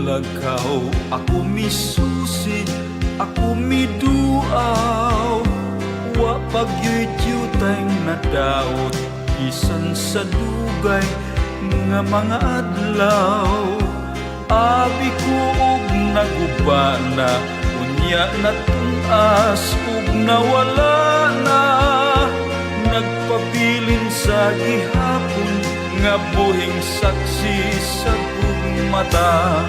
lakaw, ako misusi, ako miduaw. Wa pagyuyutay nadaot, isan sa dugay nga mga adlaw. Abi ko og naguba na, unya na tunas ug nawala na. Nagpabilin sa gihapon nga buhing saksi sa kong mata.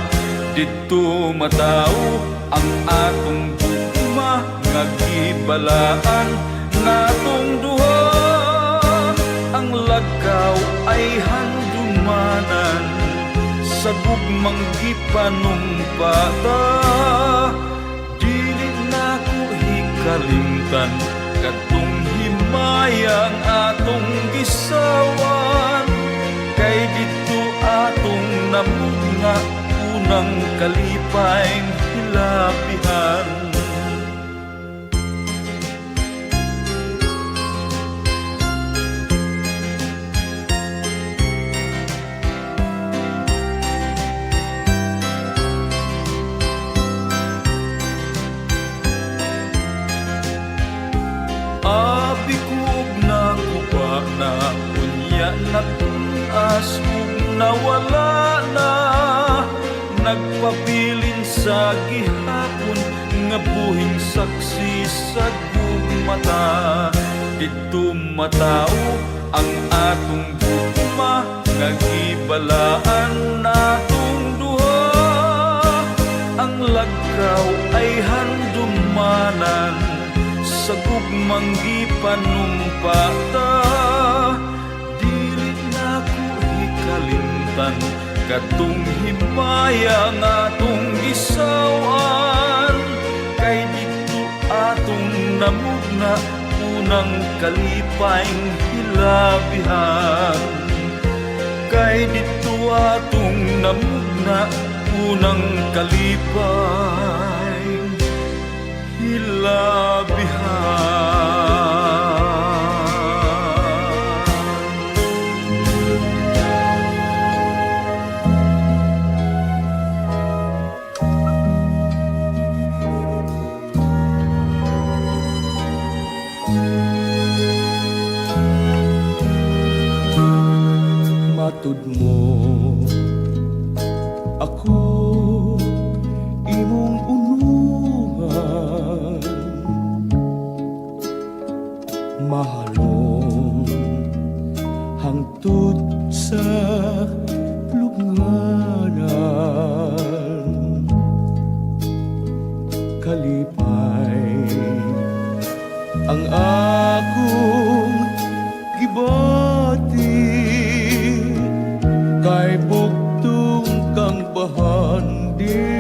Dito matao ang atong gugma nga gibalaan natong duha. Ang lakaw ay handumanan sa gugmang gipanumpata. Dili na ko hikalimtan katong himayang atong gisawan. Kay dito atong namugna unang kalipayng hilapihan. Abi kog naguba na, unya na tunas ug nawala na. Nagpabilin sa gihapon nga buhing saksi sa gugmata. Dito matao ang atong gugma nga gibalaan natong duha. Ang lakaw ay handumanan sa gugmang gipanumpata. Dili na ko hikalimtan katong himayang atong gisawan. Kay dito atong namugna unang kalipayng hilabihan. Kay dito atong namugna unang kalipayng hilabihan. Matud mo ako imong unungan, mahalong hangtod sa lubnganan. Kalipay ang akong gibati, kay bugtong kang bahandi.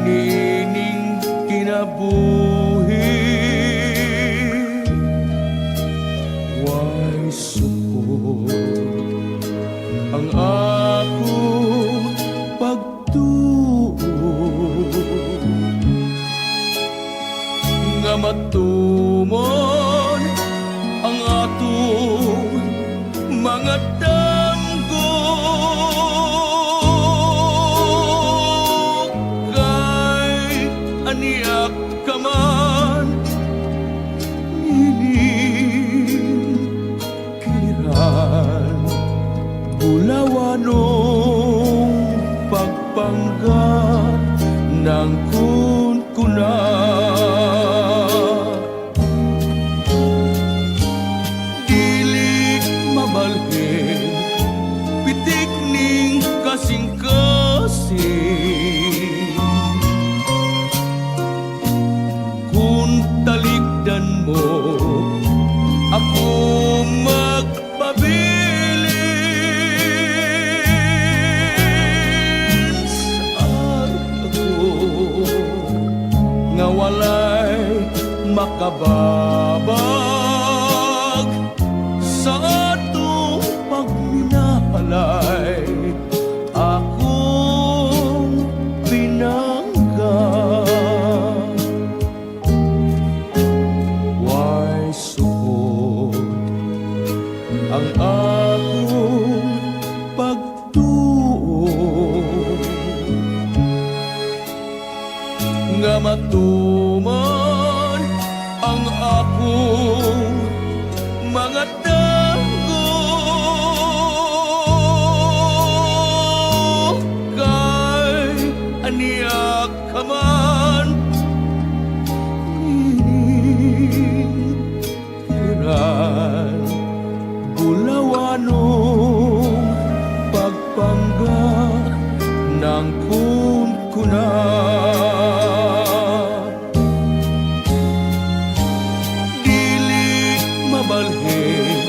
Nining kinabuhi way support ang akong pagtuo nga matumon ang atong mga damgo. Kay aniyak ka man nining kiliran, bulawanong pagpanggap ng kunkunan. Dili mabalhin pitik ning kasing-kasing, kun talikdan mo ako magpabilin. Sa ako nga walay makababag sa atong pagminahalay. Akong pinangga way support ang akong pagtuo nga matuman ang akong mga tanggo kay aniya ka man hiran bulawanong pagpangga ng kunkunan dili mabalhin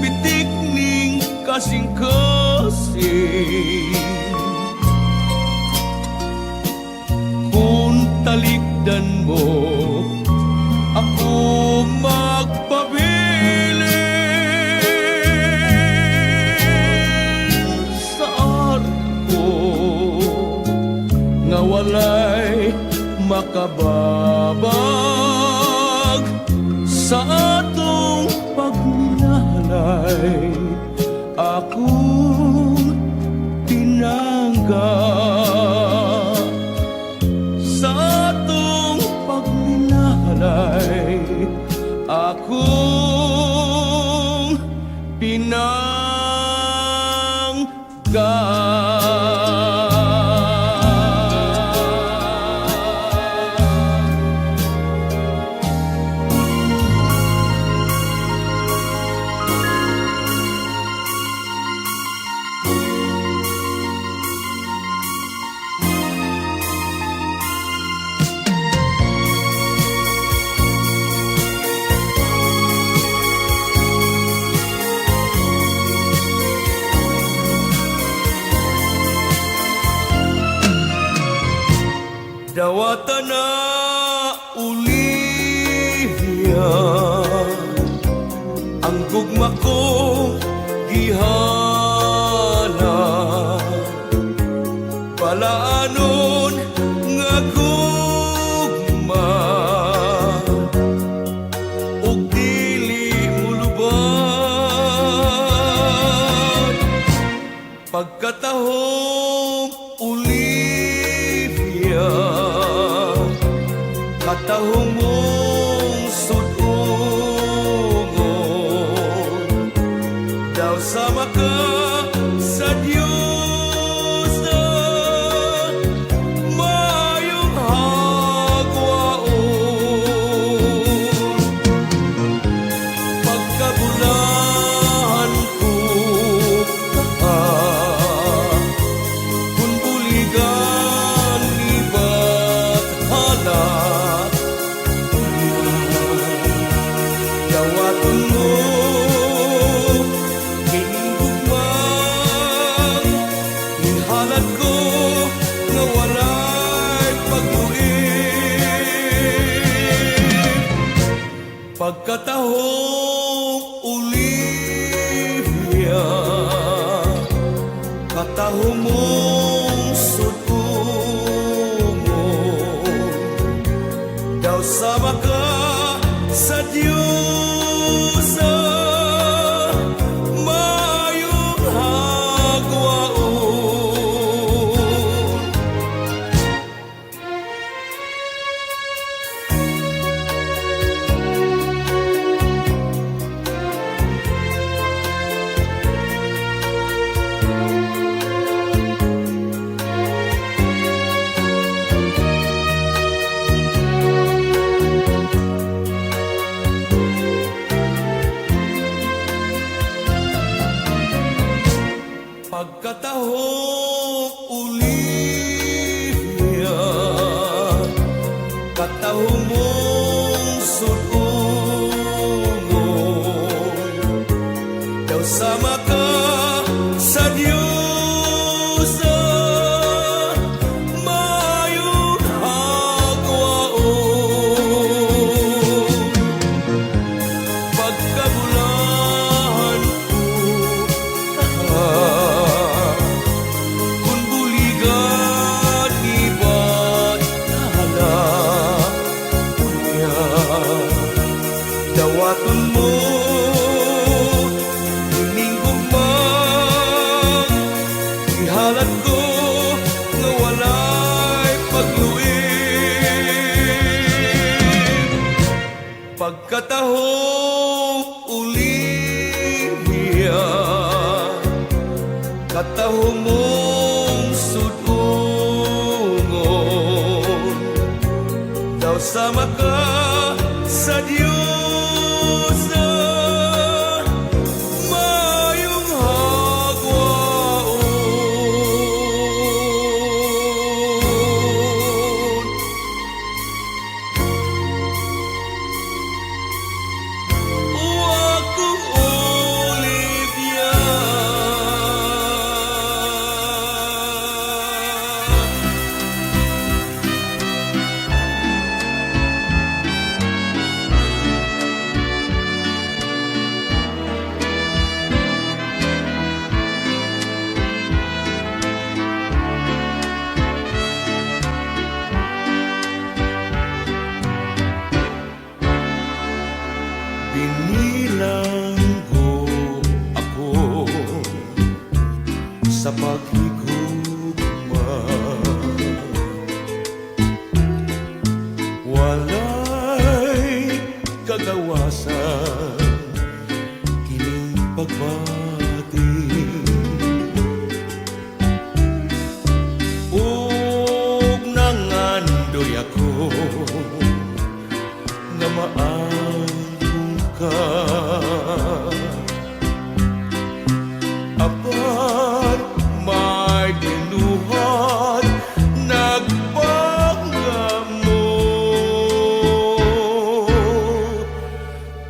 pitik ning kasing-kasing kung talikdan mo ako magpabilin sa arko nga walay makababag sa atong pagnilalay akong tinangga sa atong pagnilalay akong pinangga. Dawata na Olivia ang gugma ko gihana palaanon nga gugma ug dili muluban pagkatahong Olivia katahong mong sudungon daw sama ka sa Diyos na mayong hagwaon pagkabulahan ko ka kung buligan ni Bathala dawaton mo kining gugmang inhalad ko nga walay pag-uwi pagkatahong Olivia katahong mong sudungon daw sama ka sa Diyos sa mayong hagwaon pagkatahong Olivia, katahong mong sudungon, daw sama ka sa Diyosa, mayong hagwaon. Huwag kong Olivia, binilang ko ako sa paghigugma, walay kagawasan kining pagbati. Ug nangandoy ako nga maangkong ka, apat may binuhat nagpanggamo,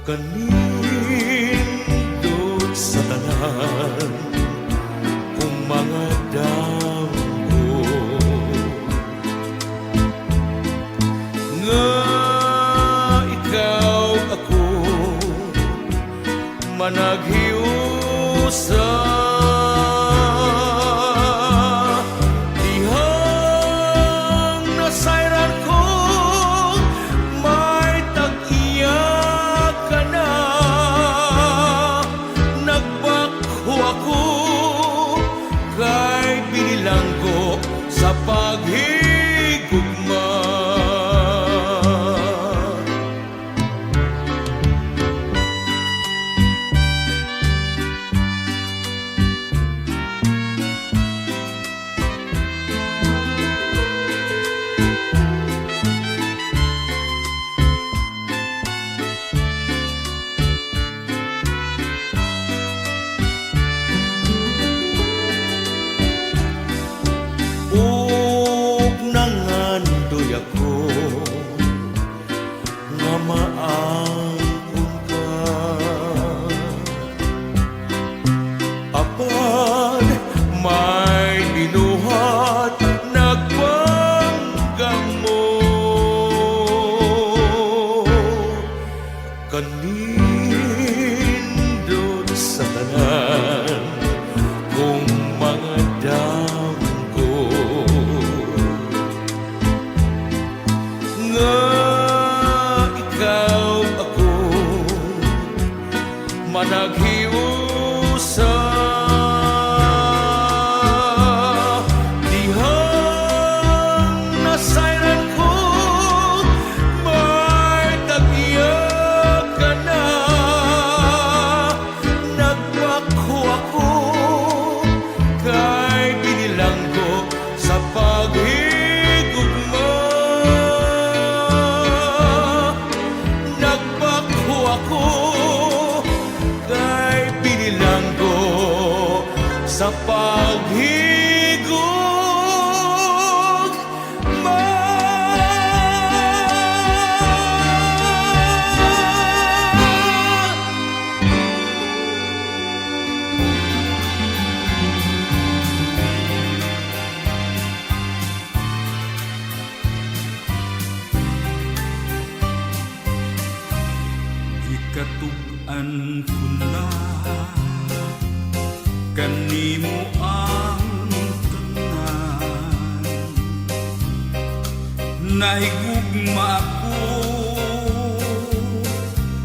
kanindot sa tanan kung mga damgo, nga ikaw ako managhiusa, dihang nasayran ko may tag-iya ka na, nagbakho ako kay binilanggo sa paghigugma. Ug nangandoy ako nga maangkon ka, apan may binuhat nagpanggamo, kanindot sa tanan kung mga damgo, nga ikaw ako managhiusa, dihang nasayran ko may tag-iya ka na, nagbakho ako kay binilanggo sa paghigugma, nagbakho ako kay binilanggo sa paghigugma. Ikatugan ko na kanimo ang tanan, nahigugma ako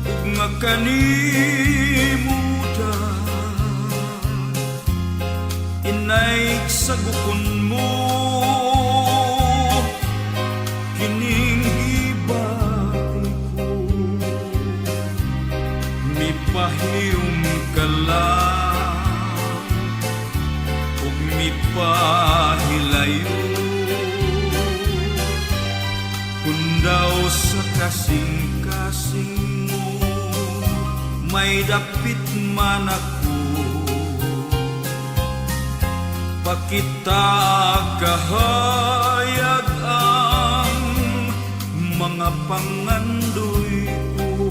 ug nga kanimo inay sagukon mo kining ibang ko. Kung daw sa kasing-kasing mo may dapit man ako, pakita kahayag ang mga pangandoy ko.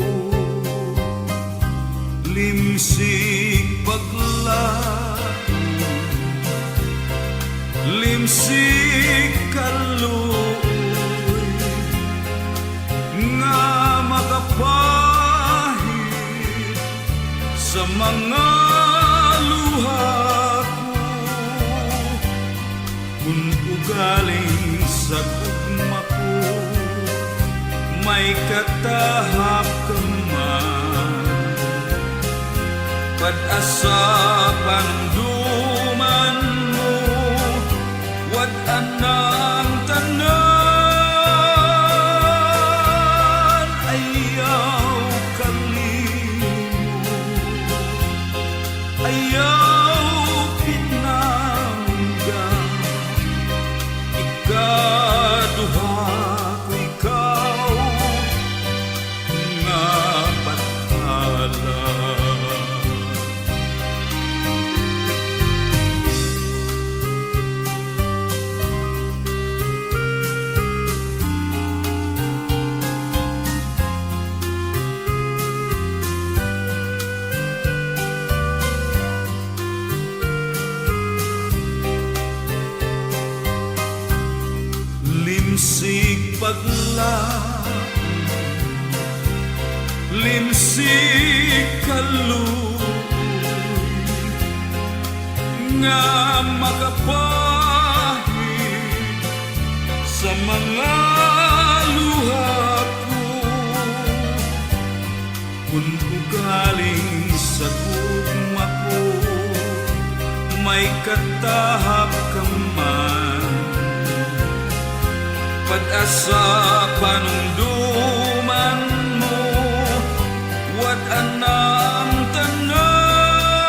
Limsig paglato, limsig kaluoy, nga makapahid sa mga luha ko. Kung ugaling sa gugma ko may katahap ka man, pag-asa panduman mo, wad anang tanan, ayaw kalimo, ayaw pinangga, ikaduha ko ikaw nga patala. Limsig paglato, limsig kaluoy, nga makapahid sa mga luha ko. Kung ugaling sa gugma ko may katahap ka man, pag-asa panunduman mo, wad anang tanan,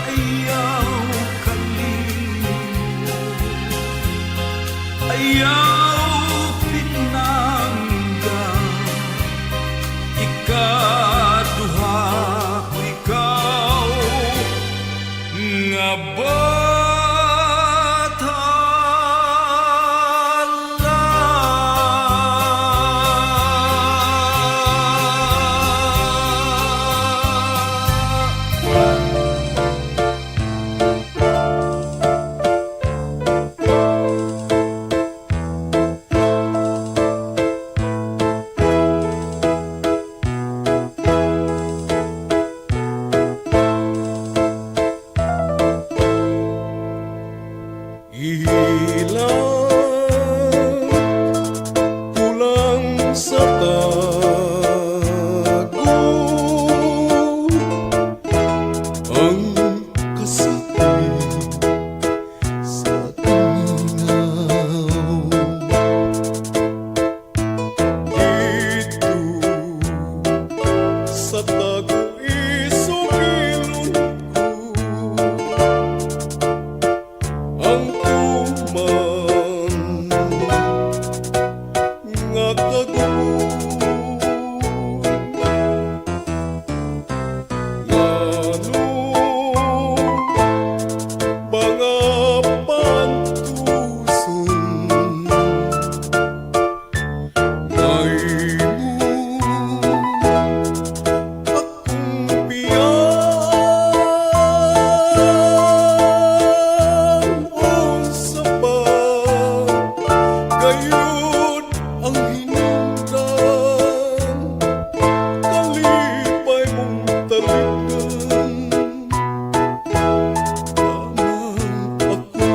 ayaw kalimo, ayaw pinangga, ikaduha ko ikaw nga kulang sa tago ang kasakit sa inaw. Dito sa tago isugilon ko ang tuman nga kagugon, ngano mga pantuson ngay mo akong biyan, unsa ba gayud ang hinungdan, kalipay mong taligan, lamang ako.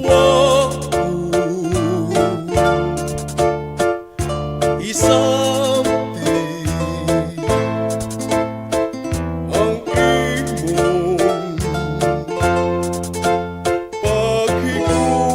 Wako isamti ang imong paghigugma.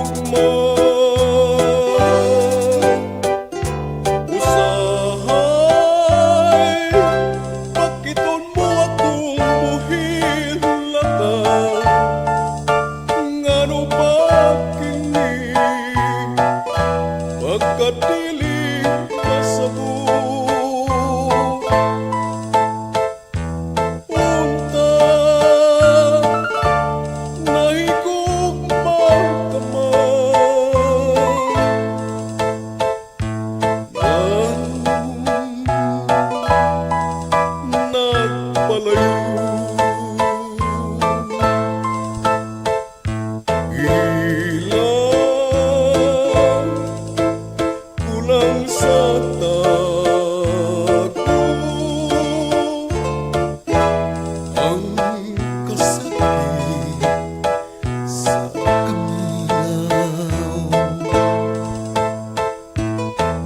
sa kamilaw.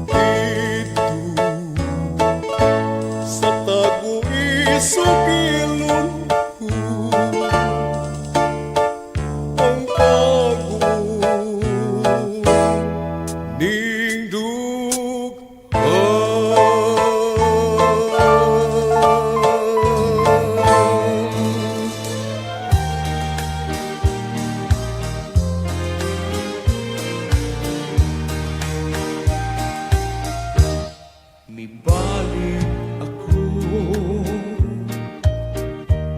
Dito sa tagu-isog ilong ko, ang bagong nindughan. Mibalik ako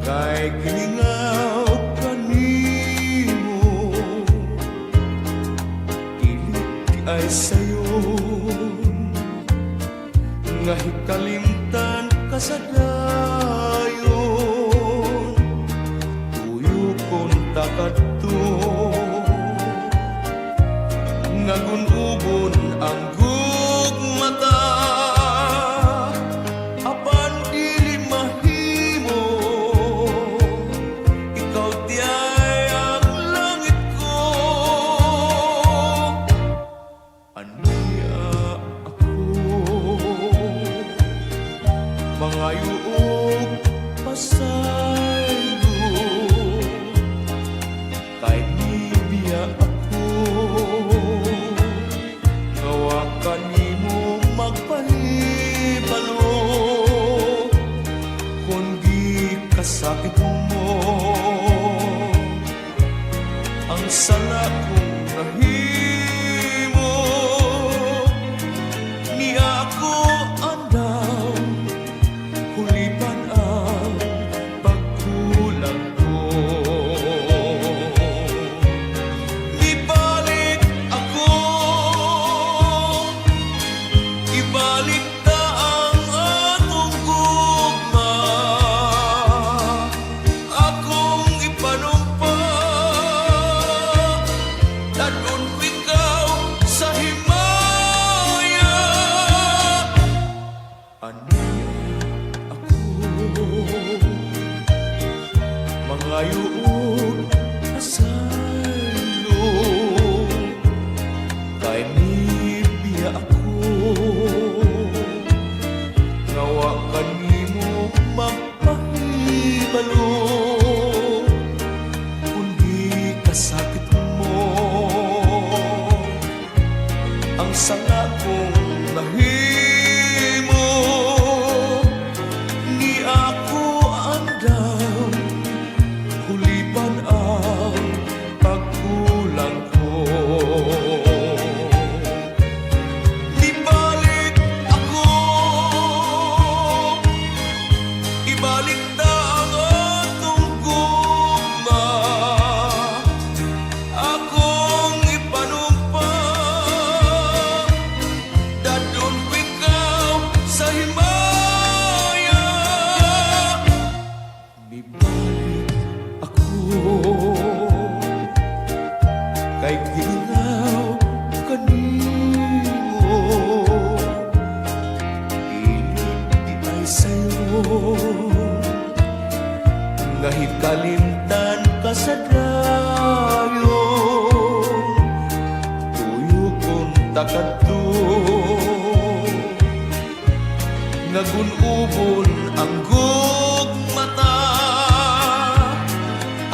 kay giningaw kanimo, dili di ay sayon nga hikalimtan ka sa dayon, tuyo kon takadto nga gunubon ang gugmata, apan dili mahimo, ikaw tiyay ang langit ko. Aniya ako mangayo og pasaylo, kay nibiya ako gawa kanimo magpahibalo, kung di kasakit mo ang sala kong nahimo. Ni ako andam hulipan ang pagkulang ko. Ibalik ako, ibalik ta ang atong gugma, akong ipanumpa, dadon ikaw sa himaya. Aniya ako mangayo og pasaylo, kay nibiya ako gawa kanimo magpahibalo, kung di kasakit mo ang sanga kong nahimo. Ni ako andam hulipan ang pagkulang ko. Ibalik ako, ibalik na ang atong gugma, akong ipanumpa, dadon ikaw sa himaya. Ibalik ako kay ginaw kanimo, dili di ay sayo nga hikalimtan ka sa dayon, tuyo kon takadto nga gunubon ang gugmata,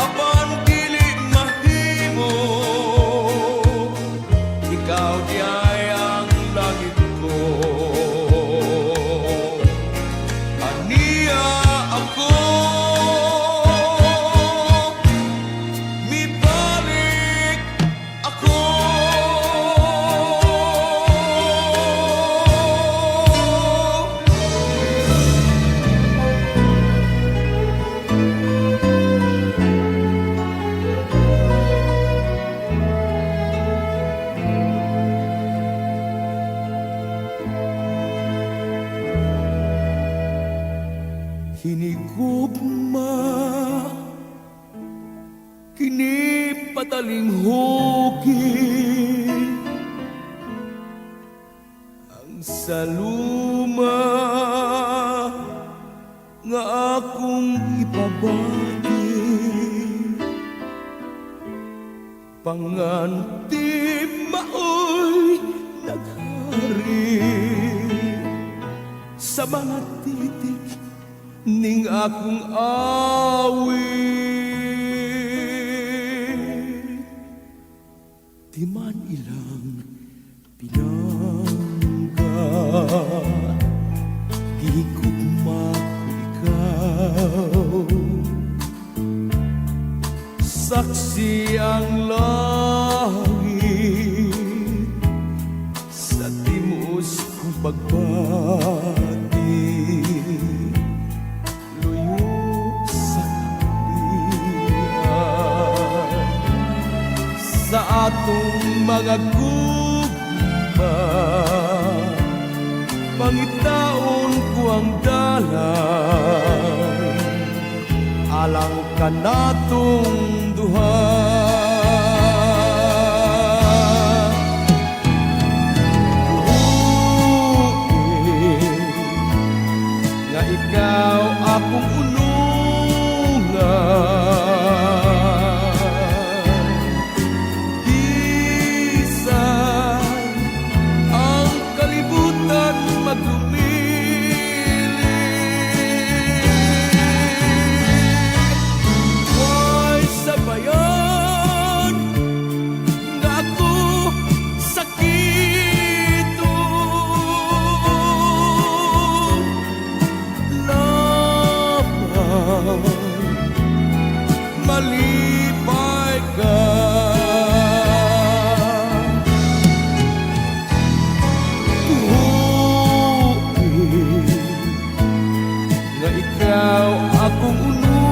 apan dili mahimo, ikaw di ay ang langit ko. Aniya ako mibalik ako. Hinigugma kini pataling hugin, ang saluma nga akong ipabati, panganti maoy naghari sa mga titik ning akong awit. Di man ilang pinangga, gihigugma ko ikaw. Saksi ang langit sa timos kong pagbati, luyo sa kalihan sa atong mga gugma. Pangitaon ko ang dalan alang kanatong duha. Buhuin nga ikaw akong unungan, bisan ang kalibutan magdumili. Why sabayan nga ako sakito, lamang malipay ka. Buhuin nga ikaw akong unungan,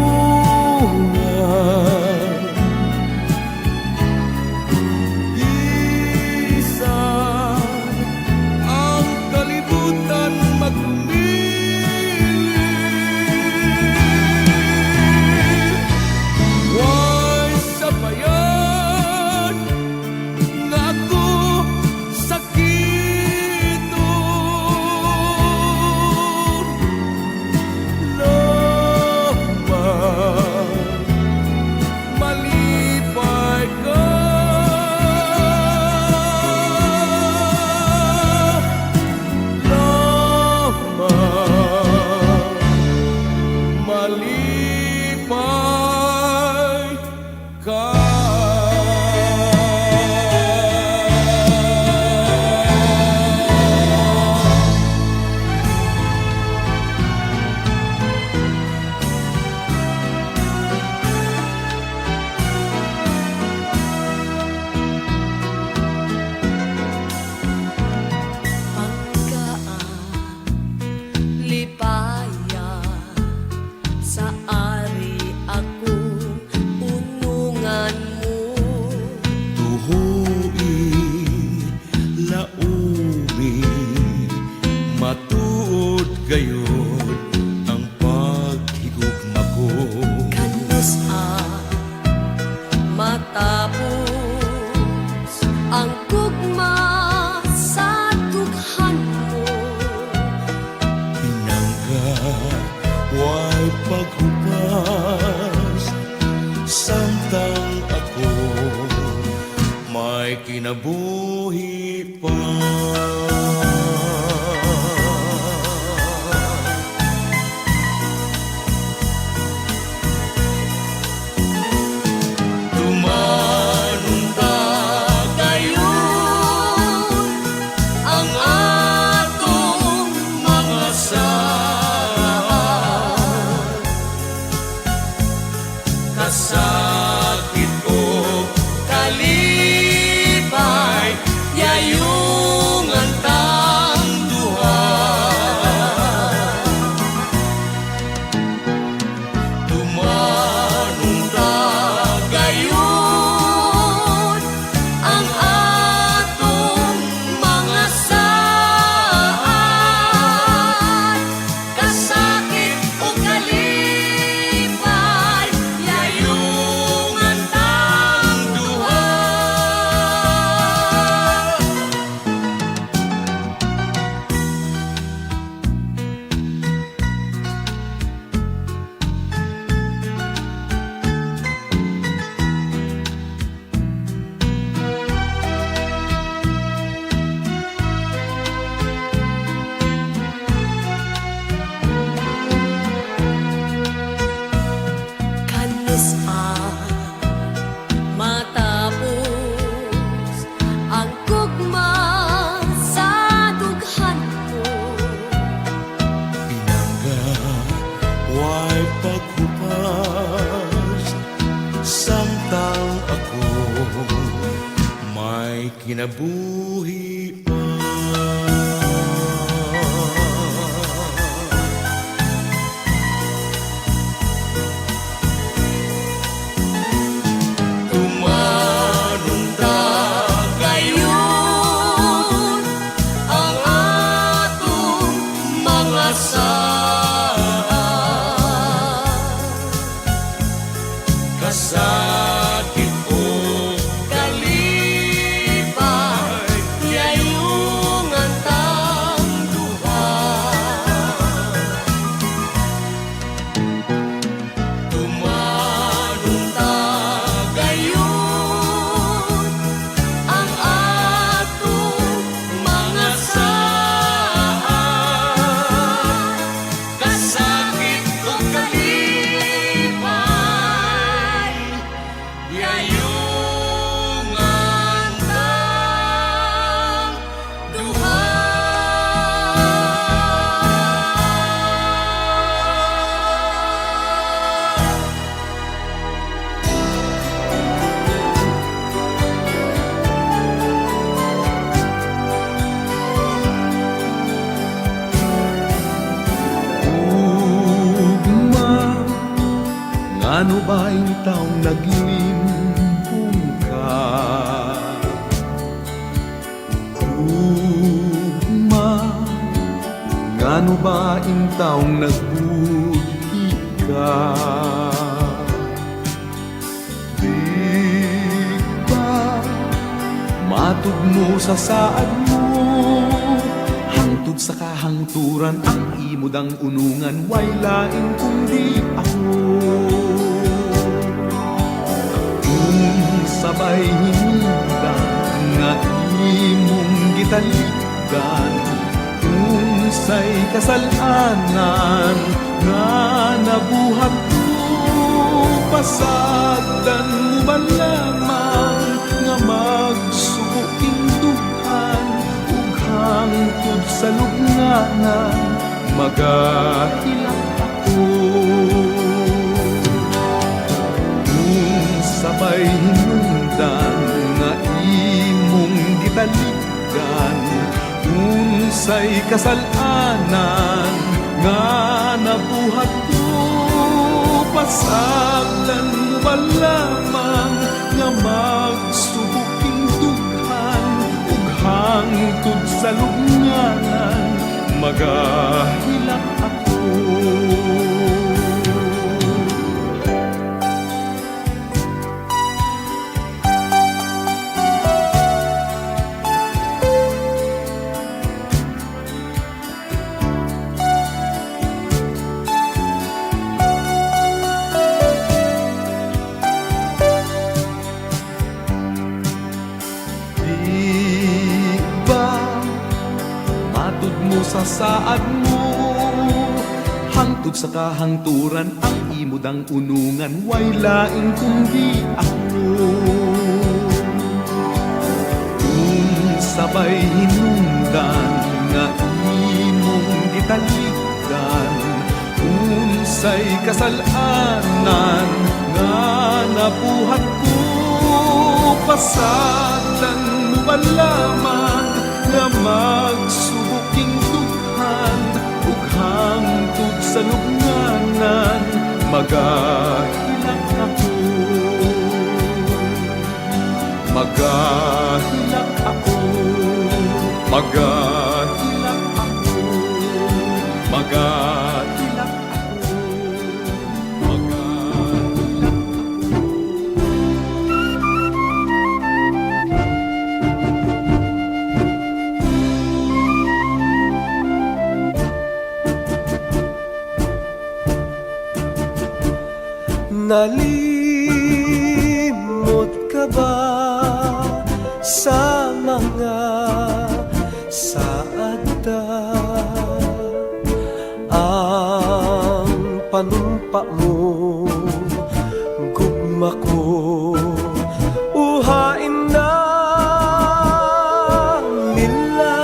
bisan ang kalibutan magdumili. Why sabayan nga ako sakito, lamang malipay ka. Lamang malipay ka. Lipaya sa ari ako unungan mo. Tuhui, laumi, matuod gayod ang paghigugma ko. Kanus matapos ang tugma sa dughan mo. Pinangga, way paghupas, samtang ako may kinabuhi pa. Tumanunta gayon ang atong mga saan, kasakit o kalipay, yayungan ta. may kinabuhi. Tumanunta gayon ang atong mga Kasakit o kalipay, yayong antang duha. Tumanunta gayon ang atong mga kasakit o kalipay, yayong antang duha. Ugma, ngano ba yung taong naglimpong ka? Ugma, ngano ba yung taong nagbuhi ka? Di ba matud mo sa saad mo, hangtod sa kahangturan ang imodang unungan, way lain kundi ako. Kung sabay hinundan nga imong gitaligan, kung say kasalanan nga nabuhat ko, pasagdan mo ba lamang nga magsubuking duhan, hangtod sa lugnanan magahilak ako. Kung sabay hinundan nga imong gitaligan, unsay kasalanan nga nabuhat ko, pasagdan mo ba lamang nga magsubuking dughan, hangtod sa lugnanan magahilak ako. Di ba matud mo sa saad mo, hangtod sa kahangturan ang imodang unungan, way lain kundi ako. Kung sabay hinundan nga imong gitaligan, unsay kasalanan nga nabuhat ko, pasagdan mo ba lamang nga magsubuking dughan, ug hangtod sa lugnanan magahilak ako. Magahilak ako, magahilak ako, magahilak ako, magahilak ako. Nalimot ka ba sa mga saada? Ang panumpa mo, gugma ko, uhain na nila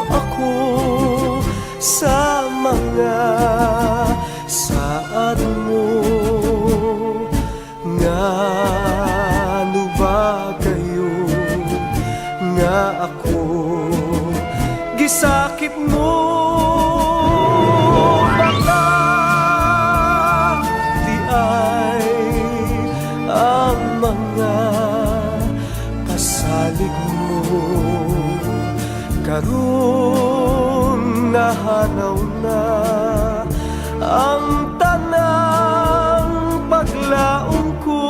ako sa mga saad mo nga gisakip mo. Baka di ay ang mga pasalig mo karon nahanaw na ang tanang paglaong ko.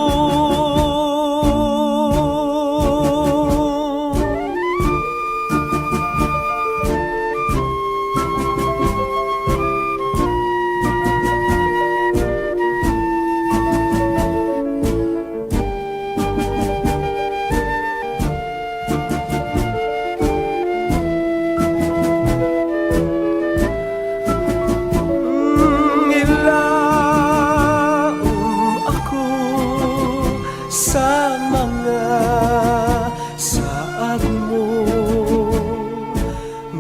Sa mga saad mo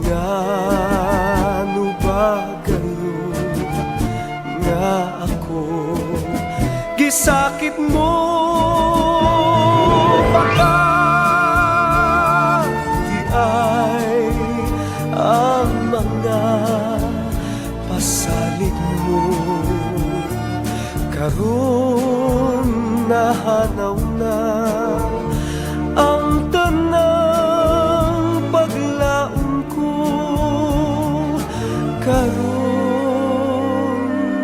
ngano ba gayon nga ako gisakip mo. Baka di ay ang mga pasalig mo karon nahanaw na ang tanang paglaong ko karon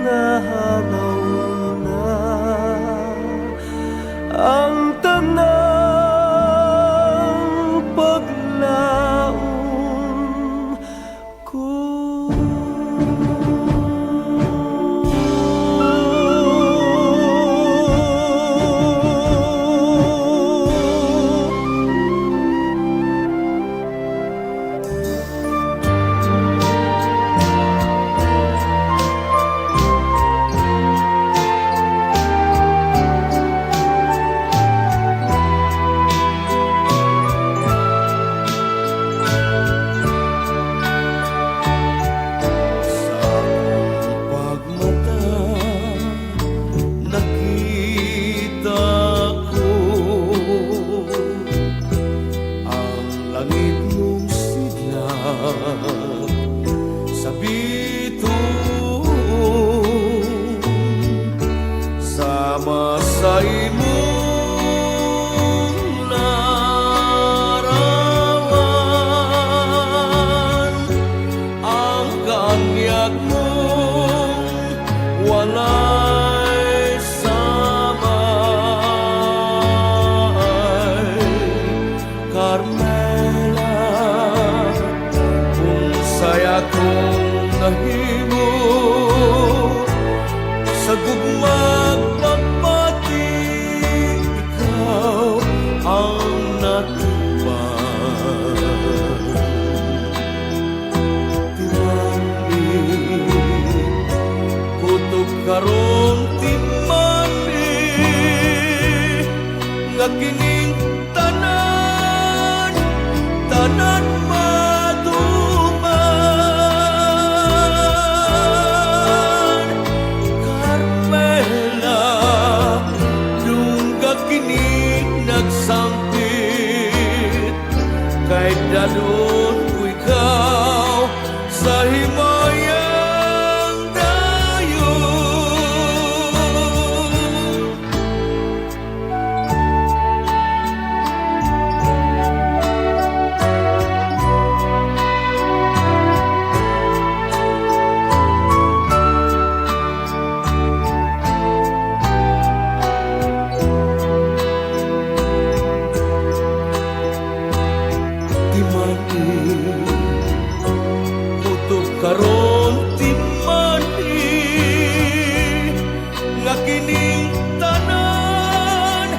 nahanaw na ang tanang paglaong ko. Sa bituon sama sa imong larawan ang kanyag mong walay samay. Carmela, saya kong nahimo sa gugmang pagpati, ikaw ang natupad. Timani, kutob karon timani, nga kining tanan, tanan nagsampit kay dalon ko ikaw sa himayang dayon. Kutob karon timani nga kining tanan,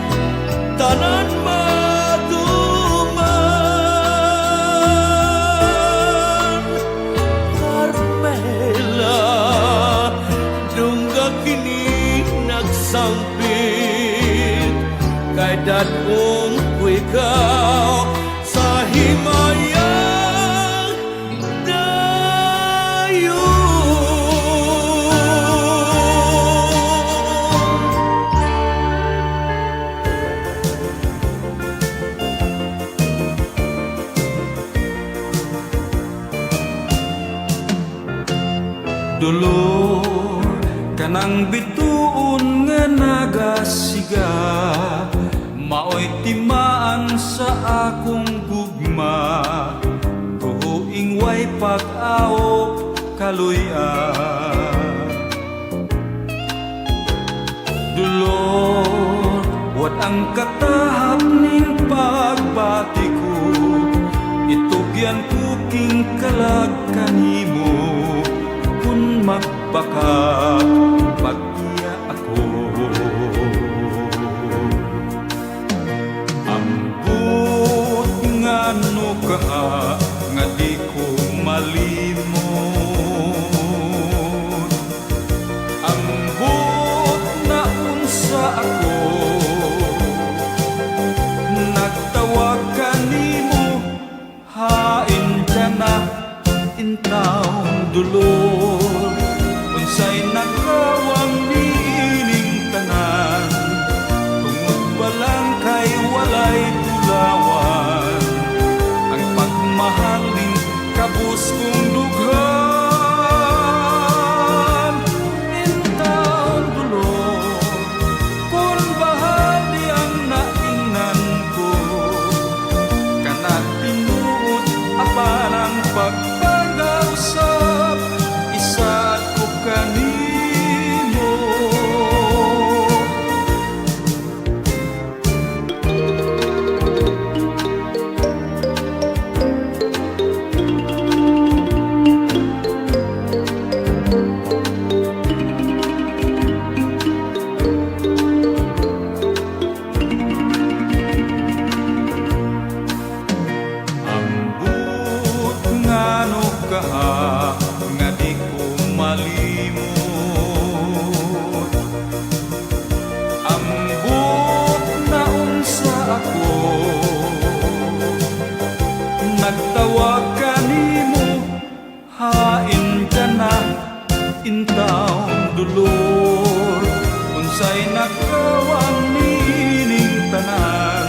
tanan maduman. Carmela, dungga kini nagsampit kay dadong ko ikaw sa himayang dayon. Dolor kanang bituon nga nagasiga, maoy timaan sa akong gugma, tuhuing way pag-aok kaluyan. Dolor, wat ang katahap ning pagbati ko, itugyan ko king kalag kanimo, kun magbaka pag-iya ako. Ambot nga no ka nga di ko malimot, ambot na unsa ako, nagtawag kanimo, hain ka na intawong dolor, unsay nakawang niining tanan, tungod ba lang kay walay tulawan, ang pagmahaling kabus kong dughan. Intawong dolor, kung bahagi ang naingnan ko, kanat tinuod apan ang pagpag-usap, isa't ko kanimo. Ambot nga no kaha nga di ko malimot, ambot na unsa ako, nagtawag kanimo, hain ka na intawong dolor, unsay nakawang nining tanan,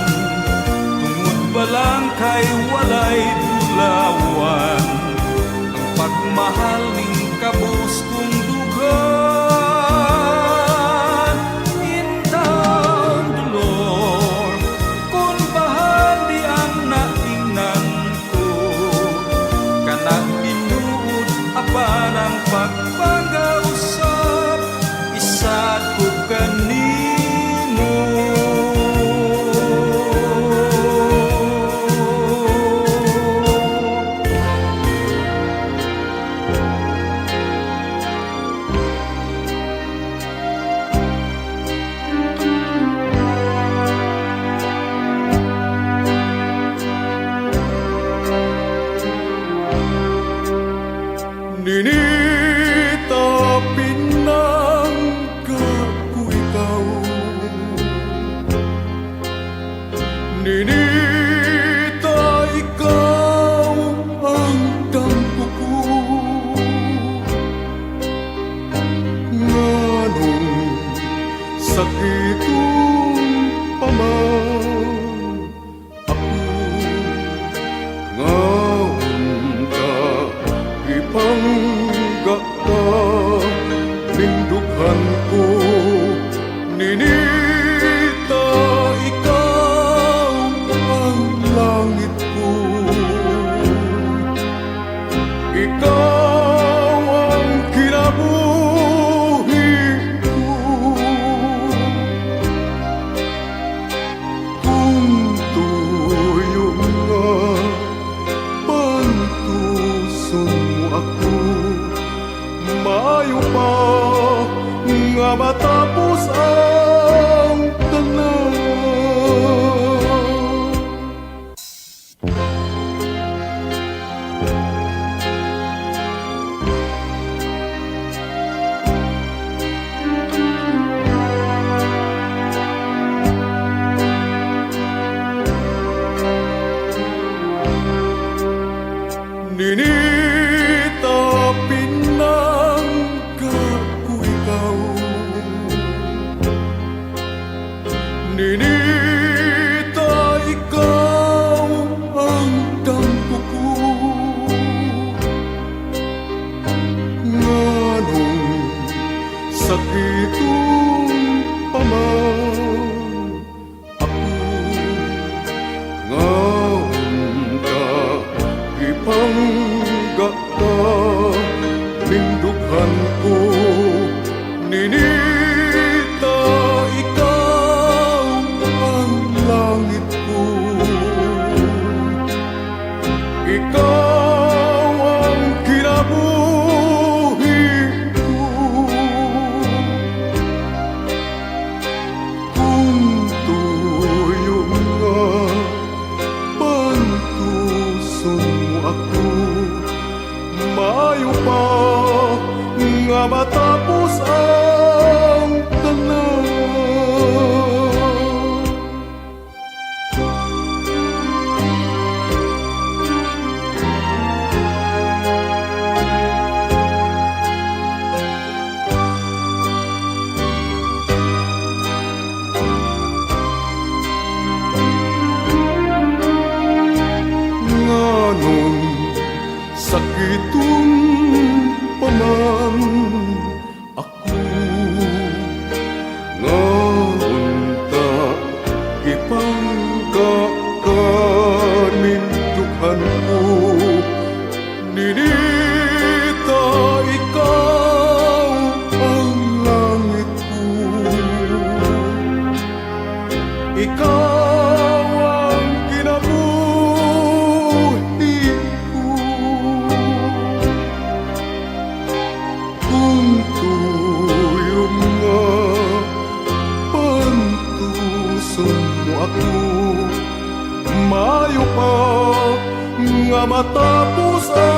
tungod ba lang kay walay tulawan, ang pagmahal ning kabus kong dughan. Intawong dolor, kung bahagi ang naingnan ko, kanang tinuod apan ang pagpag-usap, isa't ko kanimo. Ninita pinangga ko ikaw, ninita ikaw ang dampo ko, nganong sakitong paman ako, ngawon ka ipangga ka lindughan ko, ninita ikaw ang duhan ko. Ninita, ikaw ang langit ko. Ikaw ang kinabuhi ko. Kung tuyo nga pantuson mo ako, maayo pa nga matapos ang tanan. Nganong sakitong paman ako, nga unta ipangkakanindukan ko. Ninita, ikaw ang langit ko. Ikaw ang kinabuhi ko. Kung tuyong nga pantuson mo ako, maayo pa nga matapos ang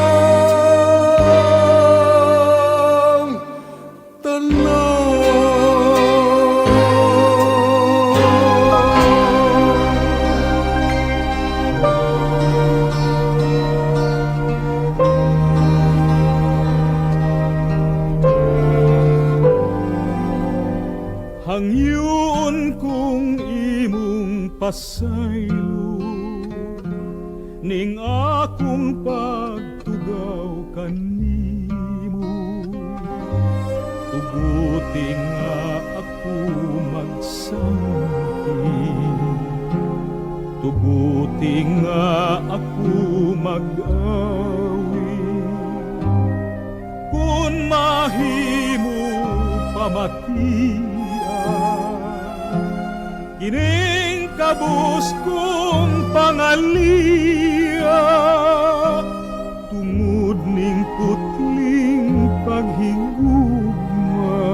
Hangyon kong imong pasaylo, ning akong pagtugaw kanimo. Tuguti nga ako magsampi, tuguti nga ako mag-awi. Kung mahimo pamatian kining kabus kong pangalia, tungod ning putling paghigugma,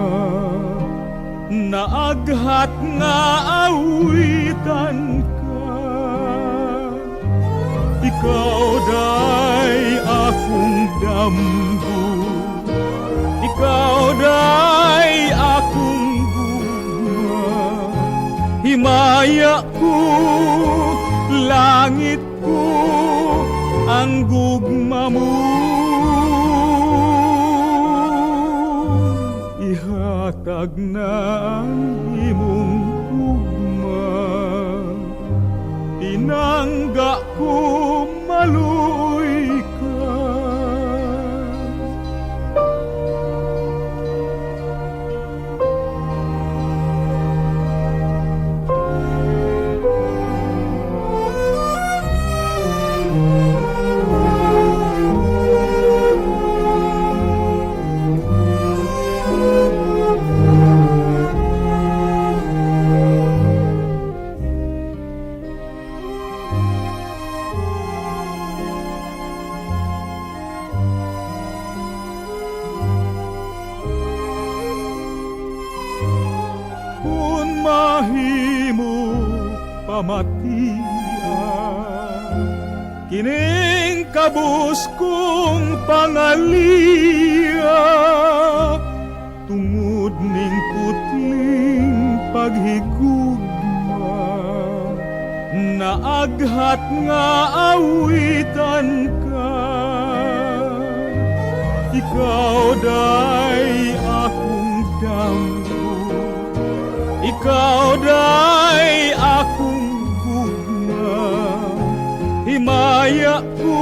naaghat nga awitan ka. Ikaw day akong damgo, ikaw day akong himaya ko, langit ko, ang gugma mo. Ihatag na ang imong gugma, tinangga ko maluy ka. Mahimo pamatian kining kabus kong pangalia, tungod ning putling paghigugma, naaghat nga awitan ka. Ikaw day akong damgo, ikaw day akong gugma, himaya ko,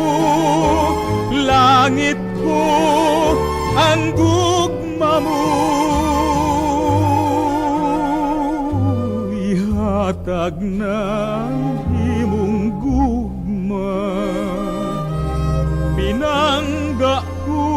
langit ko, ang gugma mo. Ihatag na ang imong gugma, pinangga ko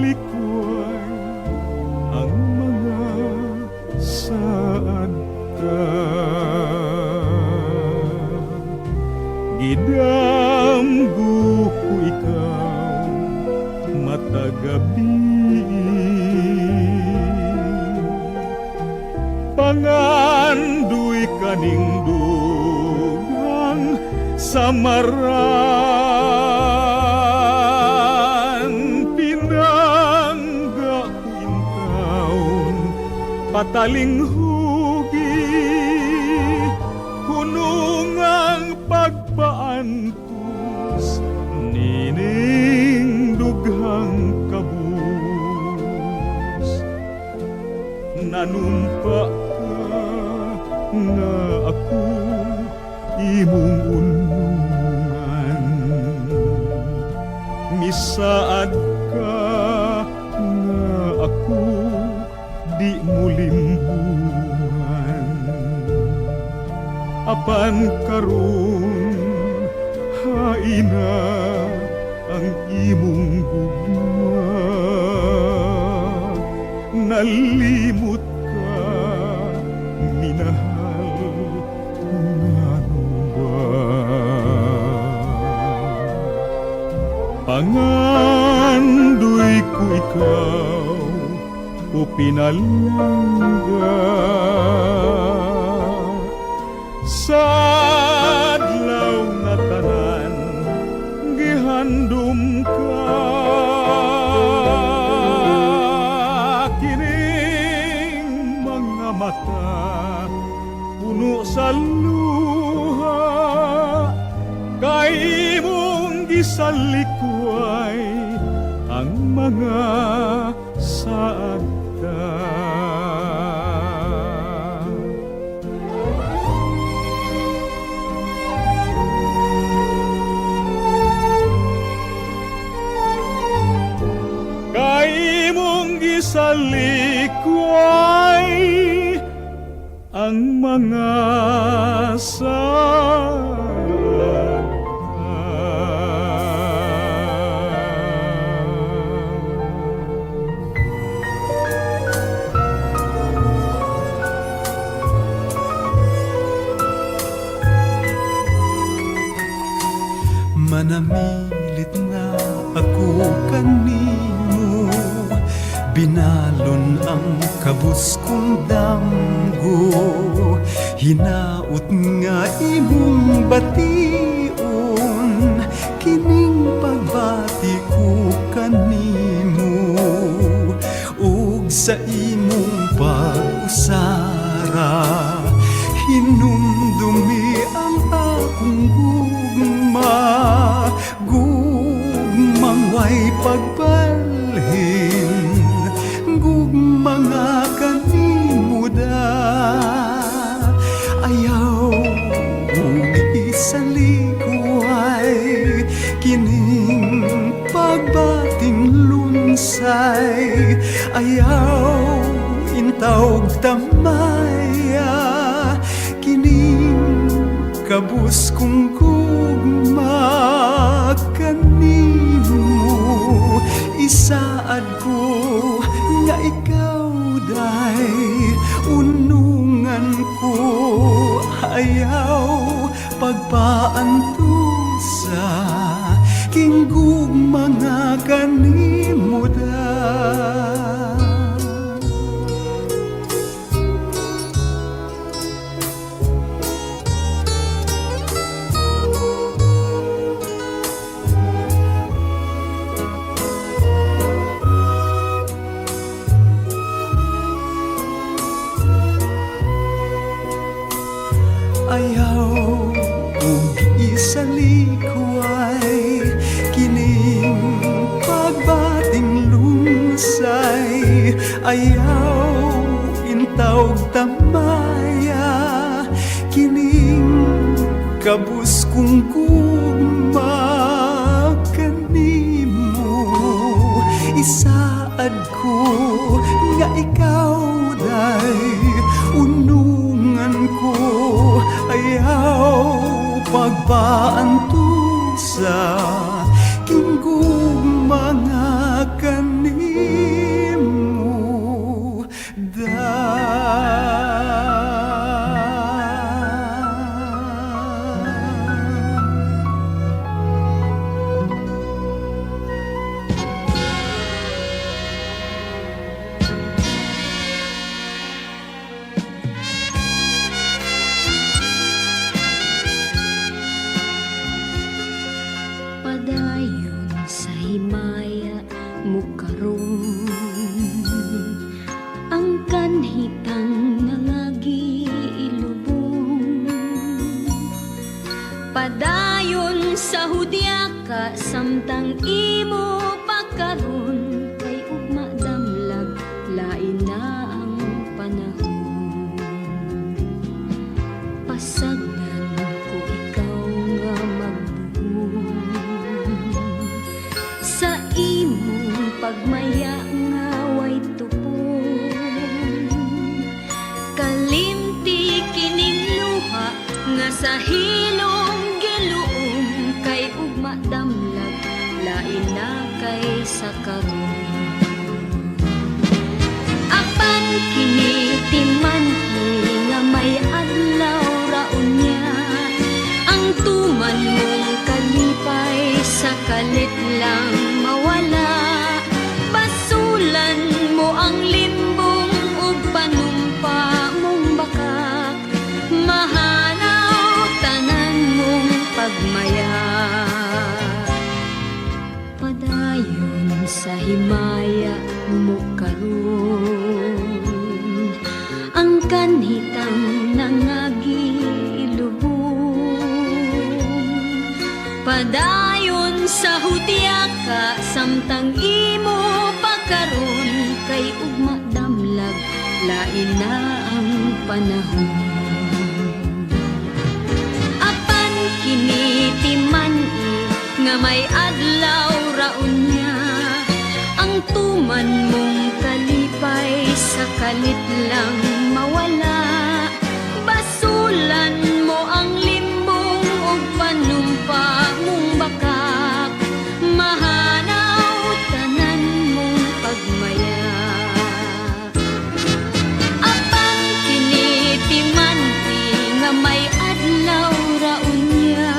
likuay ang mga saad ka. Gidamgo ko ikaw matagabi, pangandoy kaning dugang samaran. Pinangga ko in taon pataling hugi, hunungang pagpaantos nining dughang kabus. Nanumpa ka nga ako imong unungan, misaad ka nga ako di mo limbungan. Apan karon haina ang imong gugma, nalimot ka minahal ngano ba? Pangandoy ko ikaw o pinalangga sa adlaw nga tanan gihandom ka. Kining mga mata puno sa luha, kay imong gisalikway ang mga saad ka. Kay imong gisalikway ang mga saad Manamilit na ako kanimo, binalon ang kabus kong damgo. Hinaot nga imong bation, kining pagbati ko kanimo. Ug sa imong pag-usara, hinumdumi ang akong gugmang way pagbalhin, gugmang nga kanimuda. Ayaw isalikway kining pagbating lunsay. Ayaw intawg tamaya kining kabus kong gugma kanimo. Isaad ko nga ikaw day unungan ko. Ayaw pagpaantusa king gugma nga kanimo da. Ayaw kung isalikway kining pagbating lunsay. Ayaw intawg tamaya kining kabus kong gugma kanimo. Isaad ko nga ikaw day unungan ko. Ayaw pagpaantusa king gugma nga kanimo. kinitiman nga may adlaw raon niya, ang tuman mong kalipay sa kalit lang mawala. Basulan mo ang limbong ug panumpa mong bakak, mahanaw tanan mong pagmaya. Padayon sa himaya mo karon, ang kanhitang nangagilubong. Padayon sa hutyaka samtang imo pagkaron, kay ugma damlag lain na ang panahon. Apan kinitiman nga may adlaw raon niya, ang tuman mong kalipay sa kalit lang mawala. Basulan mo ang limbong ug panumpa mong bakak, mahanaw tanan mong pagmaya. Apan kinitiman nga may adlaw raon niya,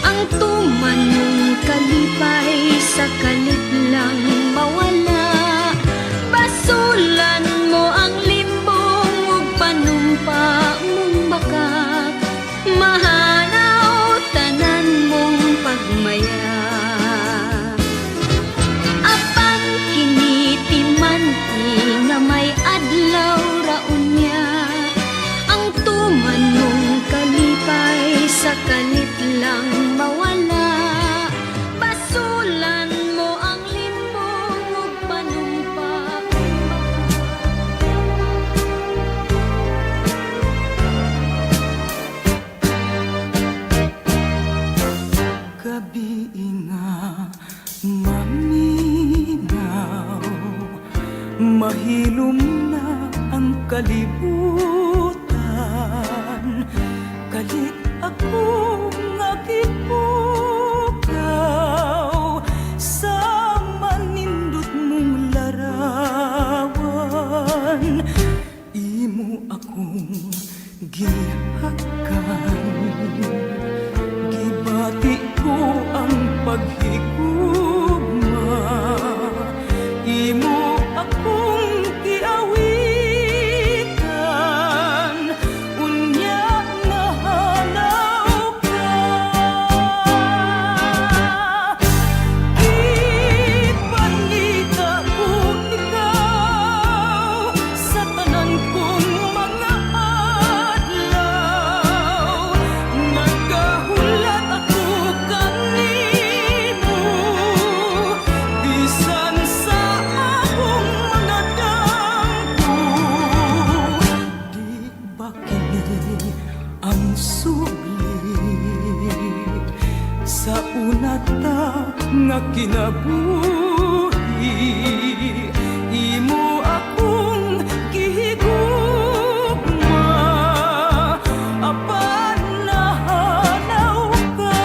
ang tuman mong kalipay sa kalit lang mawala. Basulan mo ang limbong ug panumpa mong bakak, mahanaw tanan mong pagmaya. Apan kinitiman nga may adlaw raon niya, ang tuman mong kalipay sa kalit lang mawala. Basulan mo ang limbong ug panumpa Gabi nga maminaw, mahilom na ang kalibutan. Kalit ako nga gipukaw sa manindot mong larawan. Imo akong gihakan, gibati ko ang paghigugma. Imo akong giawitan, unya nahanaw ka. Ipangita ko ikaw sa tanan kong mga adlaw. Nagahulat ako kanimo, bisan sa akong mga damgo. Di ba kini ang sulit sa una ta nga kinabuhi? Imo akong gihigugma, apan nahanaw ka.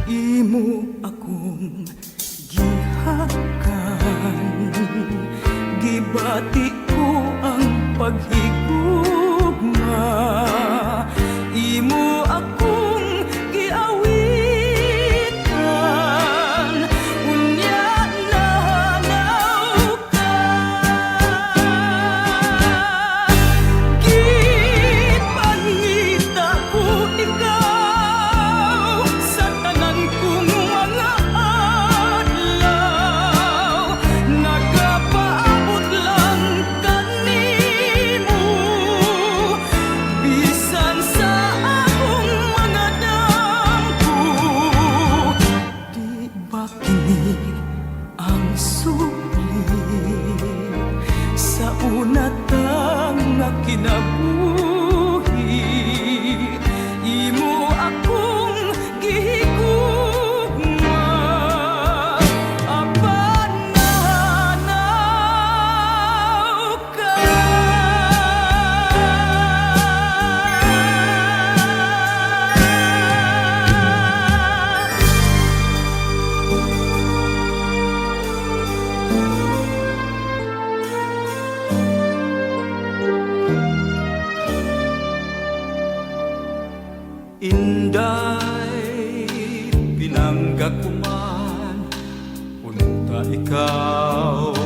Imo akong gihakan, gibati ko ang paghigugma. Imo akong giawitan, unya nahanaw ka. Gipangita ko ikaw sa tanan kong mga adlaw. Nagapaabot lang kanimo, bisan sa akong mga damgo. Di ba kini ang sulit sa una ta nga kinabuhi? Imo Inday, pinangga ko man, punta ikaw.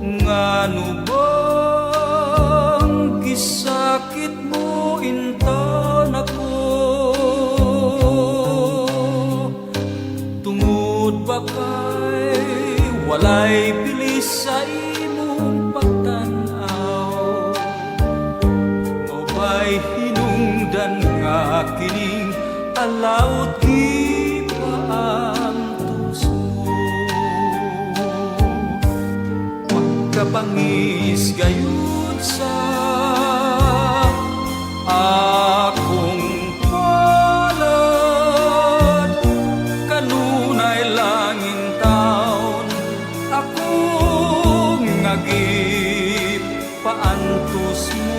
Ngano bang gisakit mo intan ako? Tungod ba kay walay bilis sa imong pagtanaw? O ba'y hinungdan nga kining alawt gipaantos mo? Magkapangis gayud sa akong palad, kanunay langing taon akong ngagip paantos mo.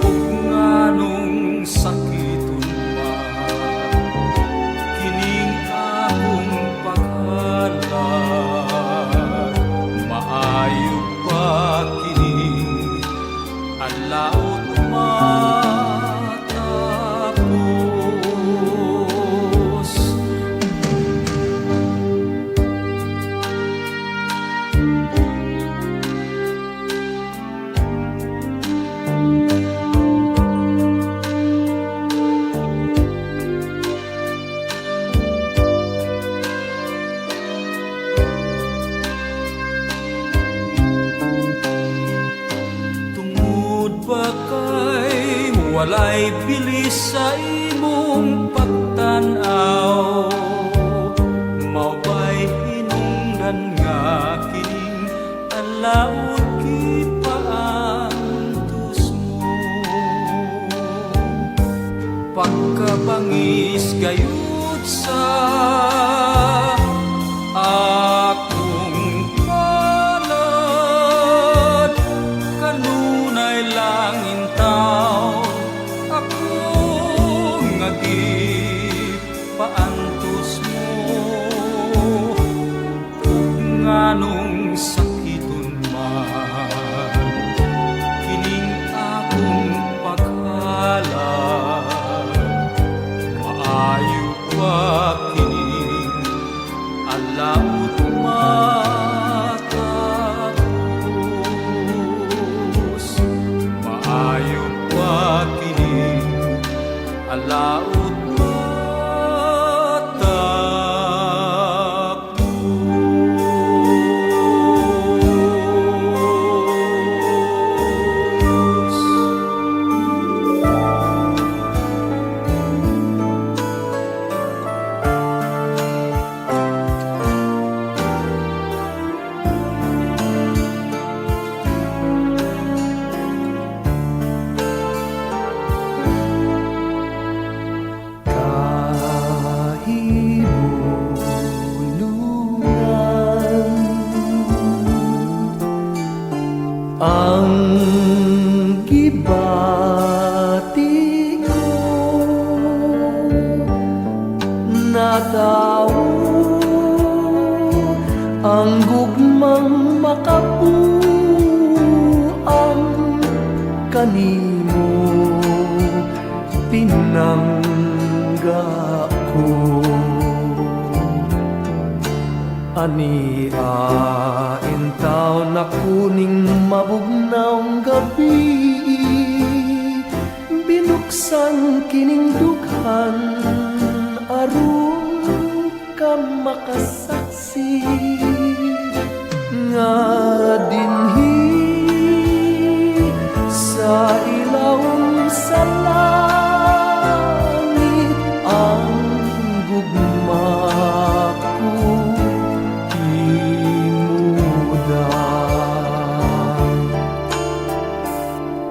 Ug nganong sakiton ba kining akong paghalad? Maayo pa kining alaot matapos. Tungod ba kay walay bilis sa imong pagtanaw? Mao ba'y hinungdan nga kining alawt gipaantos mo? Pagkabangis gayud sa akong palad, kanunay langing taon akong ngagip paantos mo. Ug nganong sakiton man kining akong paghalad? Maayo pa kining alawt matapos. Maayo pa kining alaot matapos. Ang gibati ko na tao, ang gugmang makapuang kanimo pinangga ko. Ani intaw na kuning mabugnaong gabi, binuksan kining dughan aron ka makasaksi nga dinhi sa ilawom sa langit ang gugma ko himudan.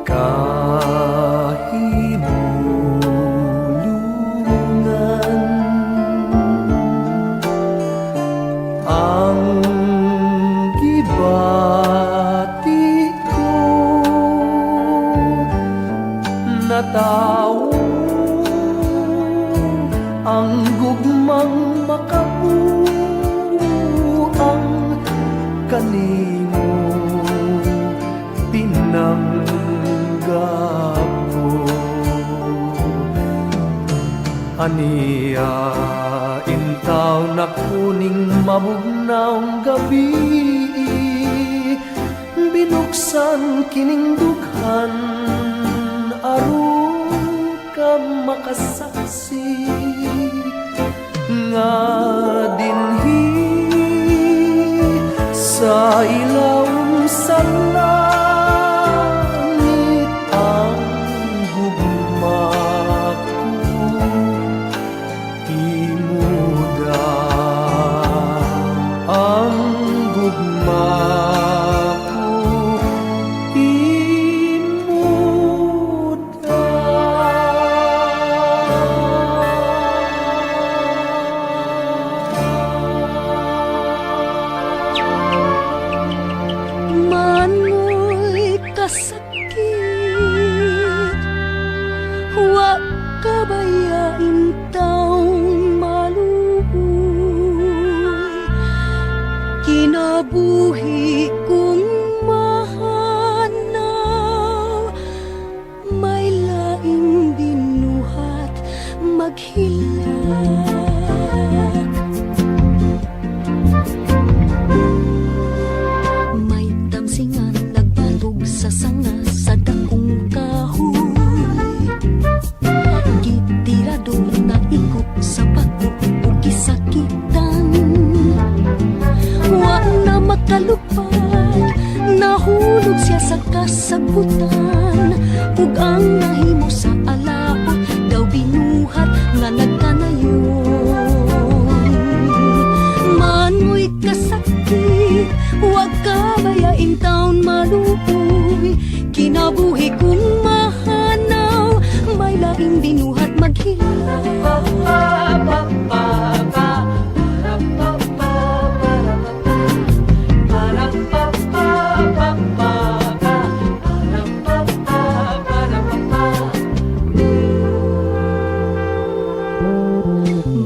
Kahibulungan ang gibati ko na tao, ang gugmang makabuang kanimo pinangga gapo ania intaw na kuning mabugnaw gabi binuksan kining dughan aron ka makasaksi nga dinhi sa ilawom sa langit ang gugma ko timuda ang gugma ko timuda. Manoy kasakit, wa kabayain taong maluhoy. Kinabuhi kong mahanaw, may laing binuhat maghilak. May tamsingan nagbalog sa sanga sa dakong kahoy. Gitirador na ikot sa bako o gisakitan. Wa na makalupad, nahulog siya sa kasagutan. Ug ang nahimo sa alaot daw binuhat nga nagkanayon. Manoy kasakit, huwag kabayain taon maluoy. Kinabuhi kong mahanaw, may laing binuhat maghilak.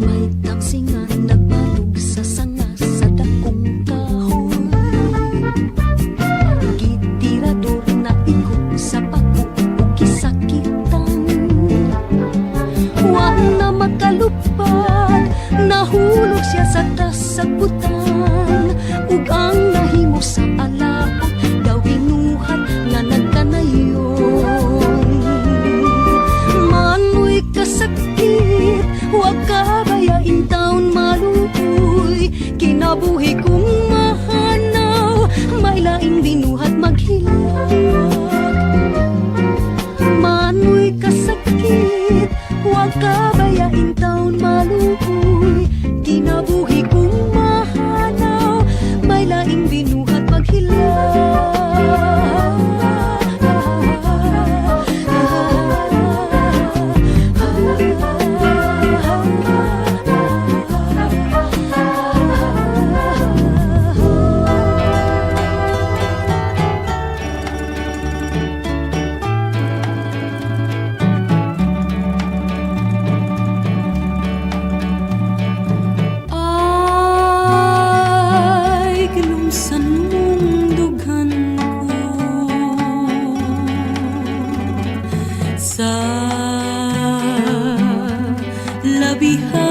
May tamsingan nagbalog sa sanga sa dakong kahoy. Gitirador na ikot sa bako o gisakitan. Wa na makalupad, nahulog siya sa kasagutan. Ug ang nahimo sa alaot daw binuhat nga nagkanayon. Manoy kasakit, huwag kabayain taon maluoy. Kinabuhi kong mahanaw, may laing binuhat maghilak. Manoy kasakit, huwag kabayain taon maluoy. Kinabuhi kong mahanaw, may laing binuhat maghilak. Ay, kilumsan mong dughan ko sa labihan.